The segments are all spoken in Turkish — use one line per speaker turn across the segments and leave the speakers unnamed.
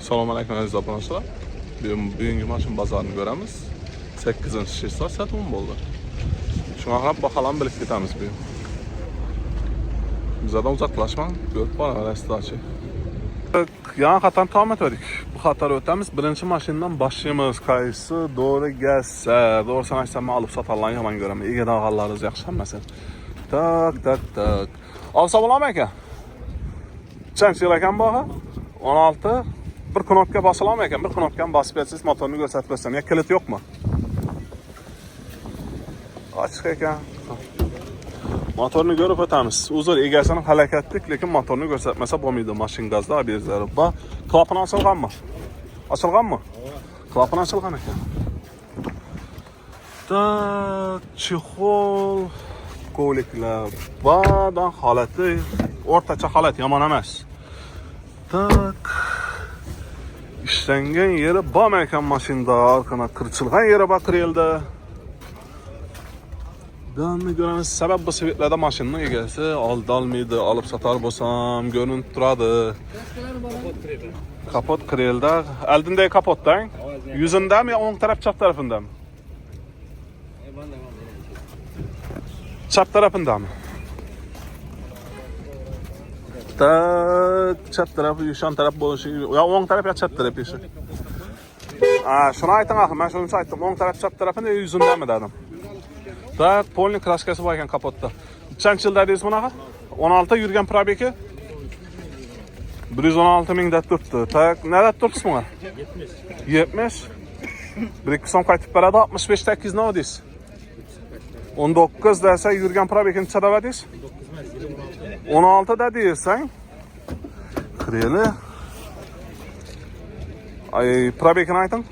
Assalomu alaykum aziz obunachilar. Bugungi mashina bozorini ko'ramiz. 8-shiftslar sotuvim bo'ldi. Shunga qarab baholarni bilib ketamiz bugun. Bizdan uzoqlashmang, ko'rib boraverasizlar. Yan xatdan davom etdik. Bu xatlar o'tamiz. Birinchi mashinadan boshlaymiz. Qaysi doğru gelse, doğrusan aytsam men olib sotalarni yomon ko'raman. Ega dag'allaringiz yaxshi hammasi. Tak. Olsa bo'ladimi aka? Qancha yil ekan bu? 16. Bir knopka basalamam ekan, bir knopkani basib bersangiz motorni ko'rsatib bersam. Ya kilit yo'qmi? Ochiq ekan. Motorni ko'rib o'tamiz. Uzr egasini halokatlik, lekin motorni ko'rsatmasa bo'lmaydi. Mashin gazda abezlari. Bu klapan ochilganmi? Ochilganmi? Klapan ochilgan ekan. Chexol, ko'liklar. Badan holati o'rtacha holat, yomon emas. Tak. İşlengen yeri bam ekan mashinada, arkana qirchilgan yeri baqireldi. Danni ko'ramiz. Sabab bu sebeplarda mashinaning egasi olmaydi, olib sotar bo'lsam ko'rinib turadi. Kapot kireldi. Oldindagi kapotdan, yuzindami yo o'ng taraf, chap tarafindami? Chap tarafindami? Chap tarafı, yuşan taraf bo'lishi, ya o'ng taraf ya chap taraf ishi. Shuni ayting axir, men shuni aytdim. O'ng taraf, chap tarafini yuzindami dedim. Tak, polni kraskasi bor ekan kapotda. Qancha yil dedingiz bunaqa? 16 yurgan probegi? 116 ming deb turibdi. Tak, nada turibsiz bunga? 70. 1-2 so'm qaytib beradi, 65 8 nima deysiz? 19 desa yurgan probegini necha deysiz? 16 da deysan. Kreli. Probegini ayting.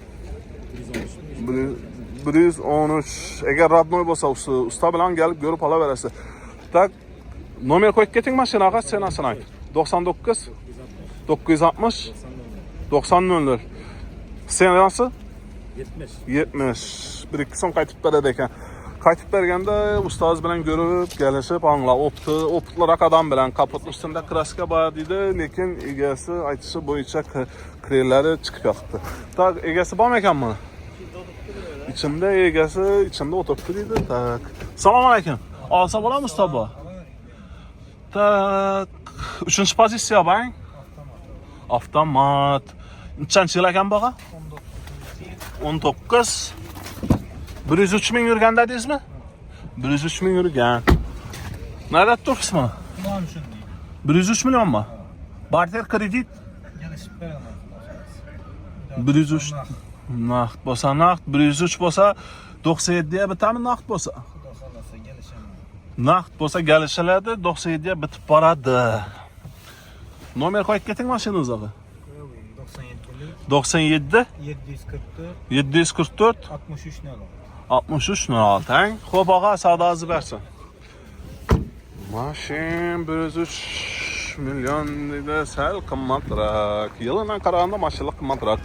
113. Eğer radnoy bo'lsa, usta bilan kelib ko'rib olaverasiz. Tak, nomer qo'yib keting mashinaga, senasini ayt. 99 960 90 Senasi? 70. 1-2 so'm qaytib beradi ekan. Qaytib berganda ustoz bilan ko'rib, kelishib, anglab, optlar adam bilan kapotning ustida kraska bor dedi, lekin egasi aytishi bo'yicha krellari chiqib yotibdi. Tak, egasi bormi ekanmi? İçimde egasi, içimde o'tiribdi dedi. Tak. Assalomu alaykum. Olsa bo'ladimi ustoz bu? Tak. 3-pozitsiya bang. Avtomat. Qancha yil ekan buga? 19. 103 ming yurgan dedingizmi? 103 ming yurgan. Nerede turibsizmi? 103 millionmi? Barter kredit? 103 naqd bo'lsa naqd, 103 bo'lsa 97 ga bitami naqd bo'lsa? Naqd bo'lsa kelishiladi, 97 ga bitib boradi. Nomer qo'yib keting mashinangizga. 97 744 6306. Xo'p, og'a, savdosi bersin. Mashin 103 million dedi, sal qimmatroq. Yilidan qaraganda mashinalar qimmatroq.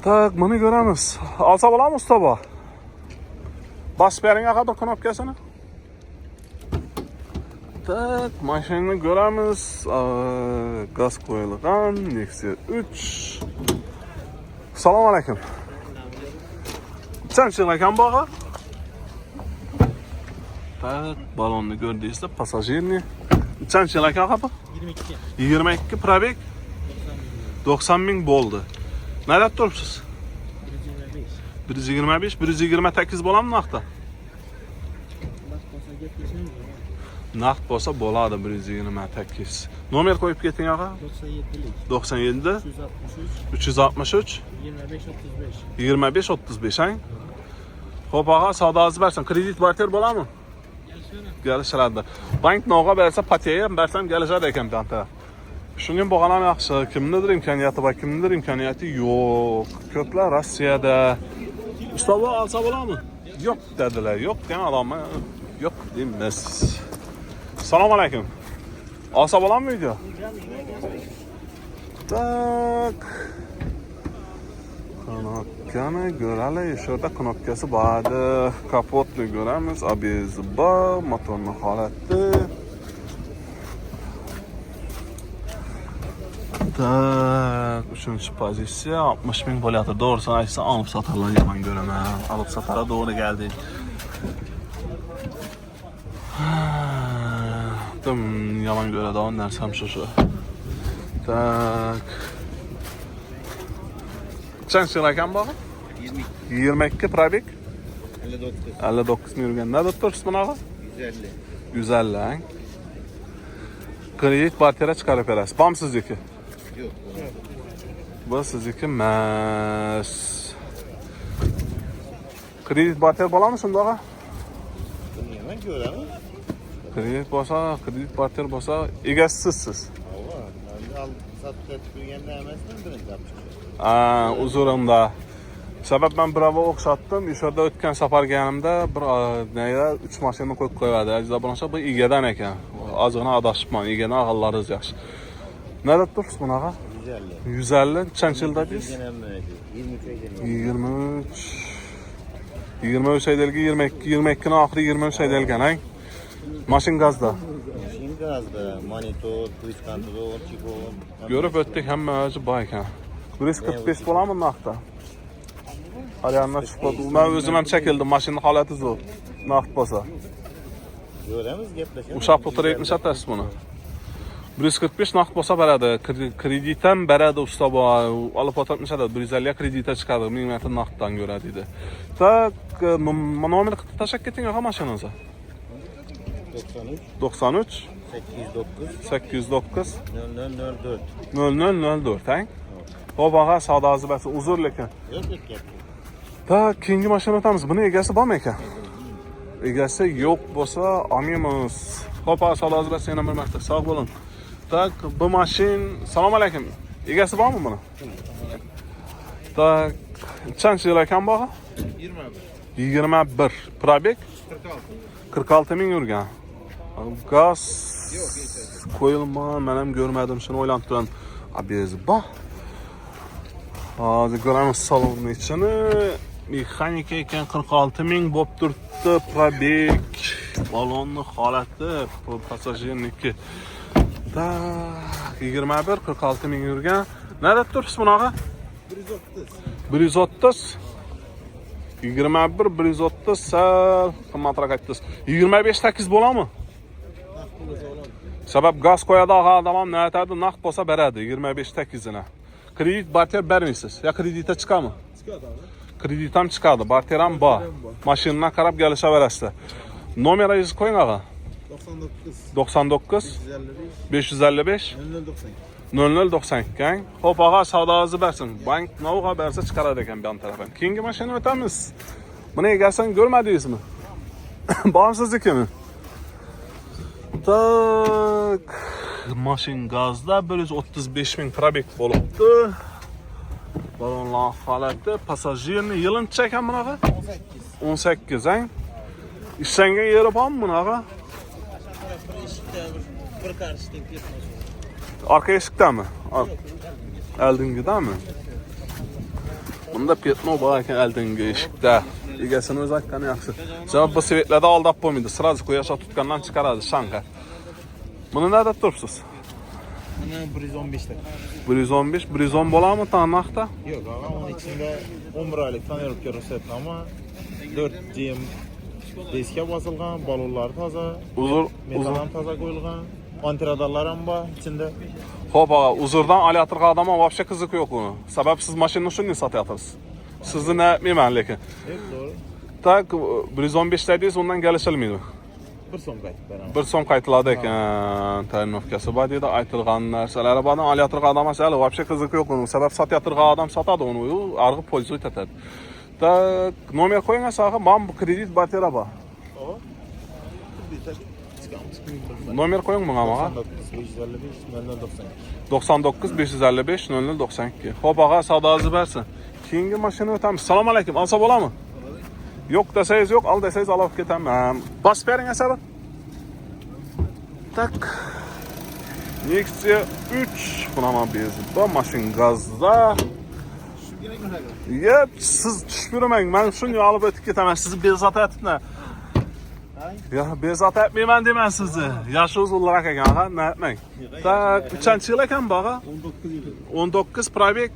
Tak, bunu ko'ramiz. Olsa bo'ladimi usta bu? Basib bering aqa bir knopkasini. Tak, mashinani ko'ramiz. Gaz qo'yilgan, Nexia 3. Assalomu alaykum. Qancha yil ekan bu aqa? Tak, balonni ko'rdingizda, passajirni. Qancha yil ekan aqa bu? 22. 22 probeg. 90 ming bo'ldi. Nerede turibsiz? 125, 128 bo'ladimi naqdda? Naqd bo'lsa bo'ladi 128. Nomer qo'yib keting aqa. 97 363 25 35. Xo'p aqa, savdosi bersin. Kredit barter bo'ladimi? Kelishadi. Bank noga bersa, pateya bersam kelishadi ekan banta. Shuning bo'lgan ham yaxshi. Kimnidir imkoniyati bor, kimnidir imkoniyati yo'q. Ko'plar Rossiyada. Ustoz olsa bo'ladimi? Yo'q dedilar. Yo'q degan odamni yo'q deymiz. Assalomu alaykum. Olsa bo'ladimi video? Tak. Knopkani ko'raylik. Shu yerda knopkasi bor. Kapotni ko'ramiz. Abezi bor, motorning holati. Tak. Tak, 3. pozisiya 60 bin bo'lyapti. Doğrusunu aytsa alıp satarlar yaman göremem. Alıp satara doğru geldik. Dım yaman göre daha nersem şu. Tak. Kaç yıl ekan bağı? 22 probek. 59 mi yurgan. Ne tuttursun bunaqa? 150. 150. Kredit bartera chiqarib berasiz. Bam sizniki?
Yo'q.
Bu sizniki emas. Kredit barter bo'ladimi shundaqa?
Bilmayman, ko'raman.
Kredit barter bo'lsa, egasisiz.
Al sotib ketib turganda emasman, birinchi olib chiqdim.
Uzurimda. Sabab men birava o'xshatdim. O'sha yerda o'tgan safar kelganimda bir nega 3 mashina qo'yib qo'yadi. Ajda bo'lsa bu egadan ekan. Ozgina adashibman. Egadan ag'allaringiz yaxshi. Nada tursiz bunaqa?
150.
150 qancha yilda deysiz? 23 aydelga 22 ni oxiri 23 aydelgan, ha? Mashin gazda.
Mashin gazda, monitor, quick control, chipon.
Görüp ötdük hamma o'zi bor ekan. 145 bo'ladimi naqdda? Haliyanlar chiqdi. Men o'zim ham chekildim, mashinning holati zo'r. Naqd bo'lsa.
Ko'ramiz, gaplashamiz.
O'sha putra 70 atasiz buni. 145 naqd bo'lsa beradi. Kreditdan beradi usta bor. Olib o'tmishadi. 150 kreditga chiqadi. 1000 metr naqddan ko'radi dedi. Tak, nomer qilib tashab keting ha mashinangizni. 93 809 0004 ha? Hop ağa savdosi bas uzr lekin.
Yo'q, ketdi.
Tak, keyingi mashina o'tamiz. Buni egasi bormi ekan? Egasi yo'q bo'lsa, olmaymiz. Hop ağa savdosi bas yana bir marta sog' bo'ling. Tak, bu mashin, salom alaykum. Egasi bormi buni? Tak, qancha yil ekan bu? 21. Probek 46 ming yurgan. Gaz qo'yilman, men ham ko'rmadim, shuni o'ylanib turdim. Abez bor. Hozir ko'ramiz salonni ichini. Mexanika ekan 46 ming bo'lib turibdi. Probek, balonni holati, passajirniki. Da 21 46 ming yurgan. Nada turibsiz bunaqa? 130. 21 130 sal qimmatroq aytdingiz. 25 8 bo'ladimi? Sabab gaz qo'yadi odam ham nima aytadi, naqd bo'lsa beradi 25 8 ni. Kredit barter bermaysiz. Ya kreditga chiqadimi? Chiqadi. Kredit ham chiqadi, barter ham bor. Mashinadan qarab kelishaverasizlar. Nomeringizni qo'ying ağa. 99 555 0092. Hop ağa savdosi bersin. Bank navga bersa chiqaradi ekan bu tarafdan. Keyingi mashina o'tamiz. Buni egasini ko'rmadingizmi? Bormsizlikmi? Tak, mashin gazda 135 ming probek bo'libdi. Balonlar holati, passajirni yilini ekan bunaqa? 18, ha? Ishlangan yeri bormi bunaqa?
Bir qarshdan ketmas.
Arka eshikdami? Oldingidami? Bunda petno bor ekan oldingi eshikda. Egasini o'zi aytgani yaxshi. Javob bu svetlarda aldab bo'lmaydi. Sirazi quyosh tutgandan chiqaradi shanqa. Buni nada turibsiz?
Buni 115 ta.
115, 110 bo'ladimi tanaqda?
Yo'q, ağa onun içinde 11 aylık tonirovka ruxsatnoma, 4 GM diskga bosilgan, balonlar toza, metallar toza qo'yilgan, antiradarlar ham bor içinde.
Xo'p, ağa, uzurdan alyatirga odamga вообще qiziq yo'q uni. Sabab siz mashinani shunday sotyapsiz. Sizni nayapmayman lekin.
Yo'q, to'g'ri.
Tak, 115 dedingiz, undan kelishilmaydi.
1 so'm qaytib beraman.
1 so'm qaytiladi ekan. Tayyorlovkasi bor deydi, aytilgan narsalari bor. Alyatirga odam masala вообще qiziq yo'q uni. Sabab sotyaptirgan odam sotadi uni, u arg'i pользует etadi. Tak, nomer qo'ying asaga, men bu kredit bartera bor. Nomer qo'ying menga ağa. 99 555 0092. Xo'p ağa, savdosi bersin. Keyingi mashina o'tamiz. Salom alaykum. Olsa bo'ladimi? Yo'q desangiz yo'q, al desangiz olib ketaman. Bas bering asabi. Tak. Nexia 3 bunaqa bezib. Bu mashin gazda. Yep, siz tushib yurmang. Men shuni olib o'tib ketaman. Sizni bezatayapman. Ya bezat etmeymen demen sizi. Yaşı uzunlar ekan ha, ne etmeyin. Tak, 3-cı yıl ekan bağa?
19 yıl.
19 probek.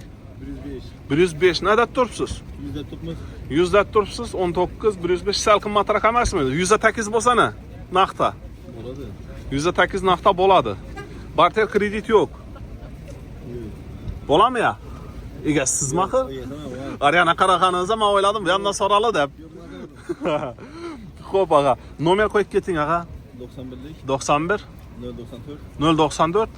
105.
105. Nada turibsiz?
100'de tutmaz.
100'da turibsiz, 19, 105 sal qimmatroq emasmi? 108 bo'lsa ne? Naqta.
Bo'ladi.
108 naqta bo'ladi. Barter kredit yo'q. Bo'ladimi ya? Egasizmi axir? Ariyana qarag'aningizda men o'yladim, bu yerdan so'rali deb. Xo'p, ağa. Nomer qo'yib keting, ağa.
91'lik
91
094
094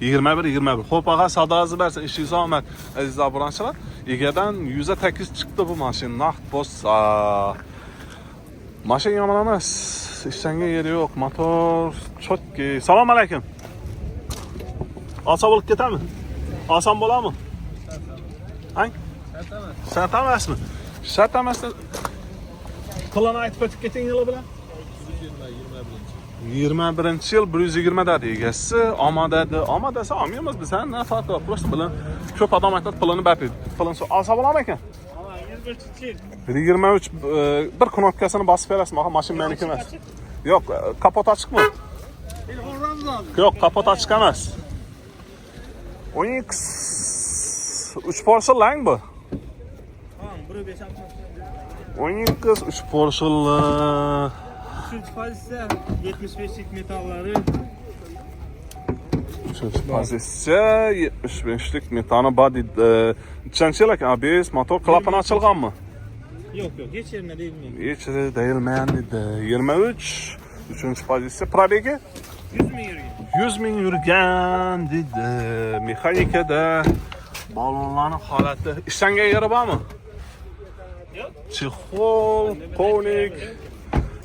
21. Xo'p, ağa, savdoingizni bersin. Ishingiz omad. Aziz abonentlar, egadan 108 chiqdi bu mashina. Naqd bo'lsa. Mashina yomon emas. Ishanga yeri yo'q. Motor chotki. Assalomu alaykum. Olsa bo'lib ketami? Oson bo'ladimi? Hang? Shart emasmi? Shart emasmi? Pulini aytib o'tib keting yili bilan. 21-yil 120 dedi egasi. Omadadi. Omadasi olmaymiz biz. Ne farqi bor? Prosta bilan ko'p odam aytadi pulini berib. Pulini olsa bo'ladimi ekan? 23 bir knopkasini bosib berasizmi? Mashina meniki emas. Yo'q, kapot ochiqmi? Yo'q, kapot ochiq emas. 10x 3 Porsche lang bu. 10x 3 Porsche.
3. pozitsiya 75'lik metalları.
3. pozitsiya 75'lik metani body. Nechanchi ekan? ABS motor klapani ochilganmi?
Yok, hiç yerine değilmiyor.
Hech deyilmagan edi. 23 3. pozitsiya probegi
100 mi yürüyor?
100 ming yurgan dedi. Mexanikada balonlarning holati ishanga yeri bormi?
Yo'q.
Chexol, konik.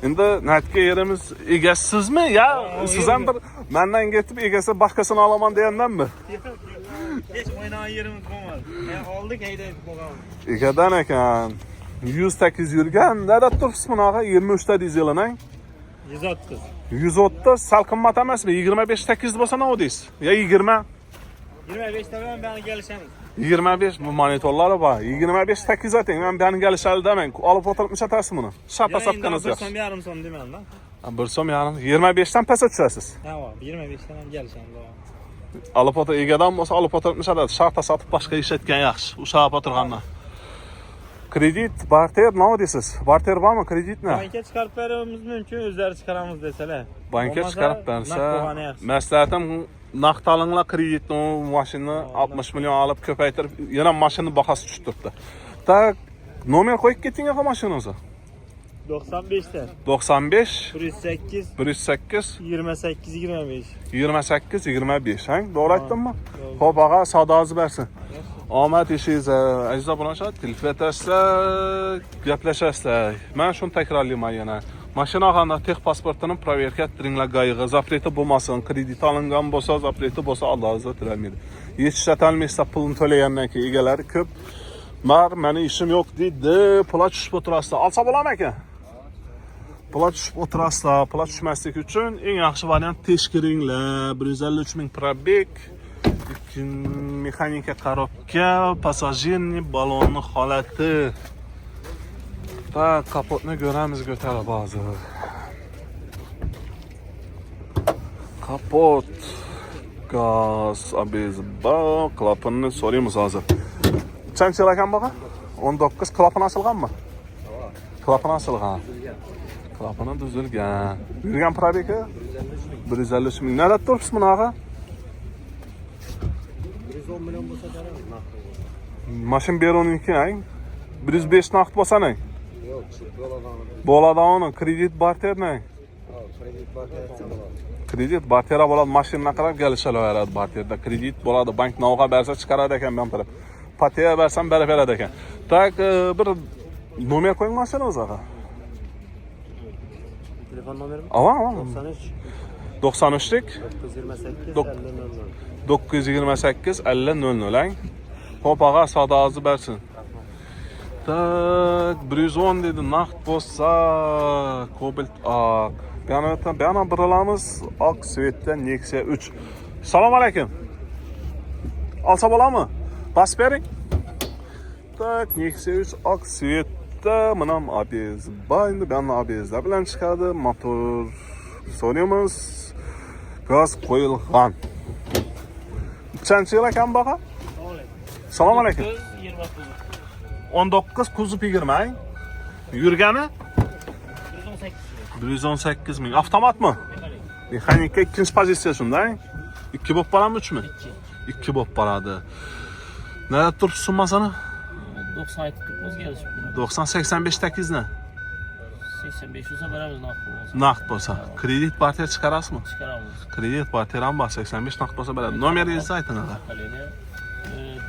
Endi natga yerimiz egasizmi? Ya siz ham bir mendan ketib egasi boshqasini olaman degandanmi?
Hiç oynayan yerimiz olmadı. Aldık heydayıp bakalım.
Egadan ekan 108 yurgan. Nada turibsiz bunaqa 23 ta dizelini?
130.
130 sal qimmat emasmi? 25 8 bo'lsa nima deysiz? Ya 20?
25 taban ben gelişemiz.
25 bu monitorlar bor. 25 8 ating. Men bani gelishali demang. Olib o'tirib ishlatasizmi buni? Sharpa sotganingiz
Bir
yaxshi.
son yarım son demem lan.
1 so'm yarim. 25 dan pastga tushasiz.
Ne var? 25 taban gelişemiz var.
Olib o'tir egadan bo'lsa olib o'tirib ishlatadi. Sharpa sotib boshqa ishlatgan yaxshi. O'sha olib o'tirgandan. Kredit, barter nima deysiz? Barter bormi? Kreditni?
Banka çıkarıp vermemiz mümkün, özleri çıkaramız deseler.
Banka chiqarib bersa, maslahatim naqd olinglar kreditni, mashinani 60 million olib ko'paytirib, yana mashina bahasi tushib turibdi. Tak, nomer qo'yib keting ha mashinangizni.
95'te.
95
108
108
28 25.
28 25, hang? To'g'ri aytdimmi? Xo'p, ağa, savdoingizni bersin. Omad ishingizga, aziz abonentlar, telefon etasizlar, gaplashasizlar. Men shuni takrorlayman yana. Mashina olganda tex pasportini proverka ettiringlar gayiga. Zapreti bo'lmasin, kredit olingan bo'lsa, zapreti bo'lsa Allohga tilamaydi. Yetishtirolmaysa pulni to'lagandan keyin egalari ko'p. Meni ishim yo'q deydi, pul tushib o'tirasizlar. Olsa bo'ladimi ekan? Pul tushib o'tirasizlar. Pul tushmaslik uchun eng yaxshi variant tekshiringlar. 153 ming probek. Mexanika korobka, passajirni balonni holati. Ta kapotni ko'ramiz ko'tarib hozir. Kapot, gaz, ABS, klapanni so'raymiz hozir. Qancha yil ekan baqa? 19 klapan ochilganmi? Klapan ochilgan. Klapani tuzilgan. Yurgan probeki 153 ming. Nada turibsiz bunaqa?
110 milyon bo'lsa beramiz.
Mashin beroniki, hang? 105 naqd bo'lsa-ne?
Yo'q,
bo'ladimi? Kredit barterni?
kredit barter.
Kredit bartera bo'ladi, mashina qarab kelishaveradi barterda. Kredit bo'ladi, bank navga bersa chiqaradi ekan men taraf. Patiya bersam berib beradi ekan. Tak bir nomer qo'ying mashinangizga.
Telefon nomerim?
Ava,
93
93lik
928 50 00.
928 50 00. Xo'p, ağa, savdoingizni bersin. Tak 110 dedi, naqd bo'lsa, Cobalt oq. Bana biralamiz oq svetda Nexia 3. Assalomu alaykum. Olsa bo'ladimi? Bas bering. Tak Nexia 3 oq svet bitta manam ABS bayında ben ABS'ler bilan chiqadi. Motor so'raymiz. Gaz qo'yilgan. Qancha yil ekan baqa? Assalomu alaykum. 19 kuzov 20. Yurgani 118 ming. Avtomatmi? Mexanika ikkinchi pozitsiya shunday. 2 bo'lib qoladimi, 3 mi? 2 bo'lib qoladi. Nerede turibsiz summasini?
90 aytib turibmiz kelishib.
90-85 ne?
85 olsa beramiz naqd bo'lsa.
Naqd bo'lsa. Kredit partiya chiqarasizmi?
Chiqaramiz.
Kredit partiya ham bor, 85 naqd bo'lsa beradi. Nomeringizni ayting ağa.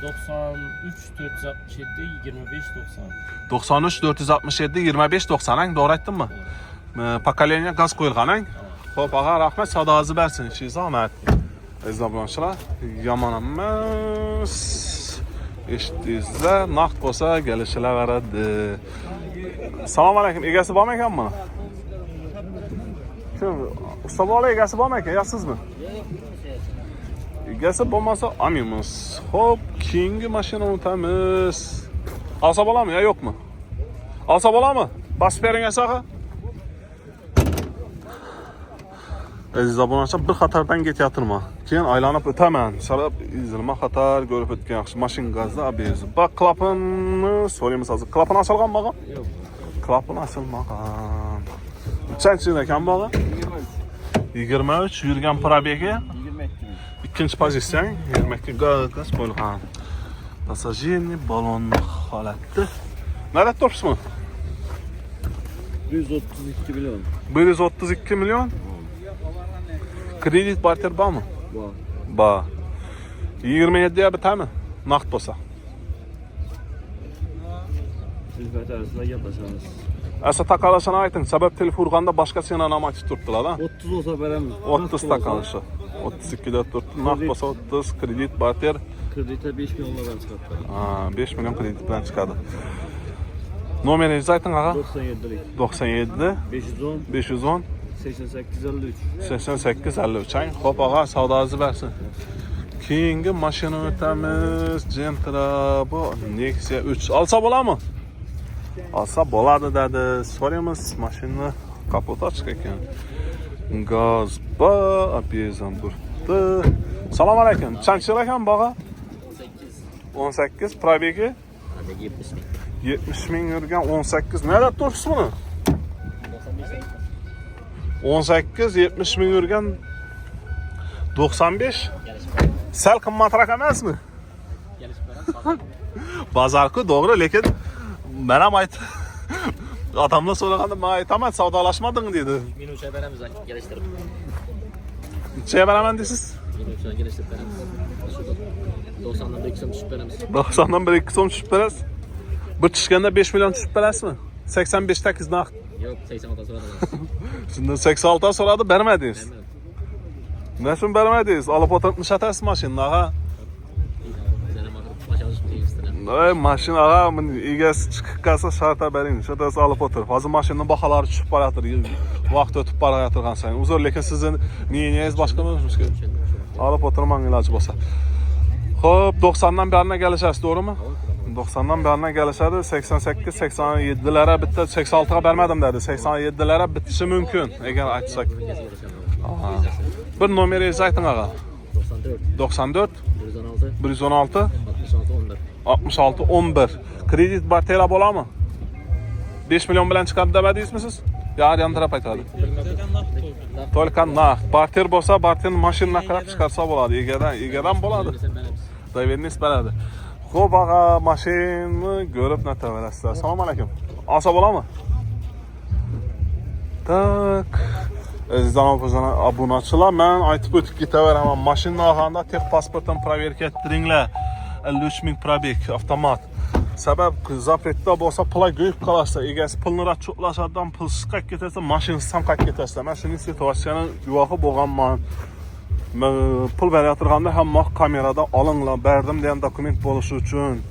93 467 25 90.
93 467 25 90 ang, doğru aytdimmi? Pokoleniya gaz qo'yilgan ang. Xo'p, ağa rahmat, savdoingizni bersin. Ishingiz omad. Aziz abonchilar, yomon emas. Eshitdingizlar, naqd bo'lsa kelishilaveradi. Assalomu alaykum. Egasi bormi ekanmi? Kim? Usta bola egasi bormi ekan? Yo'qsizmi? Egasi bo'lmasa olmaymiz. Xo'p, keyingi mashina o'tamiz. Olsa bo'ladimi yo yo'qmi? Olsa bo'ladimi? Bosib bering asaga. Aziz abonchilar, bir xatardan ketyapman. Keyin aylanib o'taman. Sabab izilma xatar ko'rib o'tgan yaxshi. Mashina gazda ABS. Bak klapanni so'raymiz hozir. Klapan ochilganmi? Yo'q. Klapan ochilmagan. Qancha yil ekan bog'i? 23 yurgan probegi.
22 ming.
İkinci pozisyon 22 gaz qo'yilgan. Passajirni balon holatda. Nerede turibsizmi?
132 milyon.
132 milyon. Kredit barter bormi?
Bor.
Bor. 27 ya bitami? Naqd bo'lsa.
Siz batarasida gaplashamiz.
Asa taqalashini ayting. Sabab telefon urganda boshqa sena nom aytib turibdilar ha.
30 olsa beramiz.
30 taqalashi. 32 da turibdi. Naqd bo'lsa 30 kredit barter.
Kreditda 5 milyonlardan chiqadi.
Ha, 5 milyon kredit bilan chiqadi. Nomeringizni ayting ağa.
97
97
510
510
88 53.
88 53 ang. Xo'p ağa, savdoingizni bersin. Keyingi mashina o'tamiz. Gentra bu Nexia 3. Olsa bo'ladimi? Olsa bo'ladi dedi. So'raymiz, mashina kapoti ochiq ekan. Gaz ba, apezam buribdi. Assalomu alaykum. Qancha yil ekan bog'i? 18 probegi 70 ming yurgan 18. Nerede turibsiz buni? 18 70 ming yurgan 95. Sal qimmatroq emasmi? Bozorku to'g'ri, lekin men ham adamlar so'raganda men aytaman, savdolashmading dedi.
Minutcha beramiz, kelishtirib.
Nechaga beraman deysiz?
Minutcha kelishtirib beramiz. 90dan 1 so'm tushib beramiz.
90dan 1-2 so'm tushib berasiz. Bir tushganda 5 million tushib berasizmi? 85 8 naqd.
Yo'q, 86 so'radi.
Shunda 86 so'radi, bermadingiz. Nechun bermadingiz? Olib o'tirib nishatasiz mashinaga. Ay, mashinaga egasi chiqib qolsa sharta bering. Nishatasiz olib o'tirib. Hozir mashinaning baholari tushib qorayotir. Vaqt o'tib borayotirgan sayin. Uzr, lekin sizning niyangiz boshqa emas. Olib o'tirmang iloji bo'lsa. Xo'p, 90dan berine gelişəsiz, doğrumu? 90dan berine gelişədi, 88, 87'lere bitti, 86'a vermədim dedi, 87'lere bitişi mümkün, eğer açsak. Bir nomerinizə aytın ağa. 94, 116, 66, 11. Kredit bartera bola mı? 5 milyon bilen çıkardı demədiniz mi siz? Ya yan taraf aytadı. Tolkan naqd. Barter bolsa, barterin maşinini qarab çıxarsa boladı, egedən boladı. Daveriniz belədi. Xo'p ağa, maşinni görüb nətə verəsizlər. Assalomu alaykum. Alsa bolamı? Tak. Əzizdən abunəçilər, mən aytıb ötüb ketəverəm. Maşının ağanda tek pasportdan proverka etdiringlər. 53 000 probek, avtomat. Səbəb zapretdə bolsa pula göyüb qalarsa, egəsi pulunu çoxlaşadan pulsuz qayıt getərsə, maşinsız sam qayıt getərsə. Mən şunun situasiyanın yuvağı boğanman. Pul veriyatırğanda həm kamerada alınla, bərdim deyən dokument boluşu üçün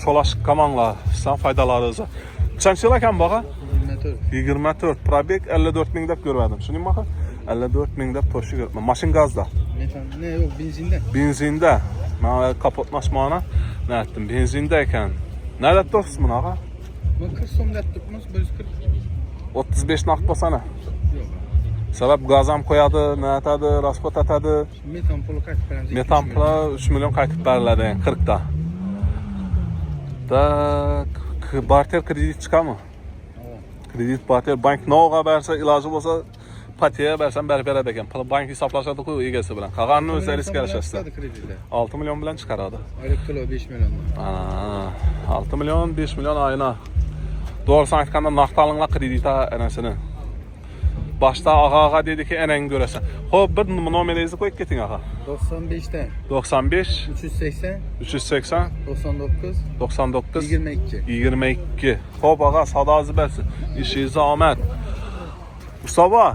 çolaşıq qamanla, sizdən faydalarınızı. Çənçi ilə kəm baxa? 24 probek 54 000 dəb görmədim. Şunun baxa? 54 000 dəb toşu görməm. Maşin qazda.
Ne yok, benzinde.
Benzində. Mən kapotlaşmağına nə etdim? Benzində ikən. Nədə dursun ağa?
Ben 40 so'm deb turibmiz, 140.
35 naqd bo'lsana.
Yo'q.
Sabab gaz ham qo'yadi, nima atadi, rasxod atadi.
Metan puli qaytib beramiz.
Metan puli 3 million qaytib beriladi, 40 ta. Tak, barter kredit chiqadimi? Kredit barter bank novga bersa, iloji bo'lsa patiya bersam berib beradi ekan. Bank hisoblashadi-ku egasi bilan. Qolganini o'zlaringiz kelishasizlar. 6 million bilan chiqaradi.
Oylik to'lov 5 milliondan.
6 million, 5 million oyna. Doğrusu aytganda naqd alinglar kredita anasini. Boshda og'a dediki, enang ko'rasan. Xo'p, bir nomeringizni qo'yib keting og'a.
95 dan
95
380
380
99
99
22.
22. Xo'p og'a, savdoingiz bo'lsin. Ishingiz omad. Mustafa,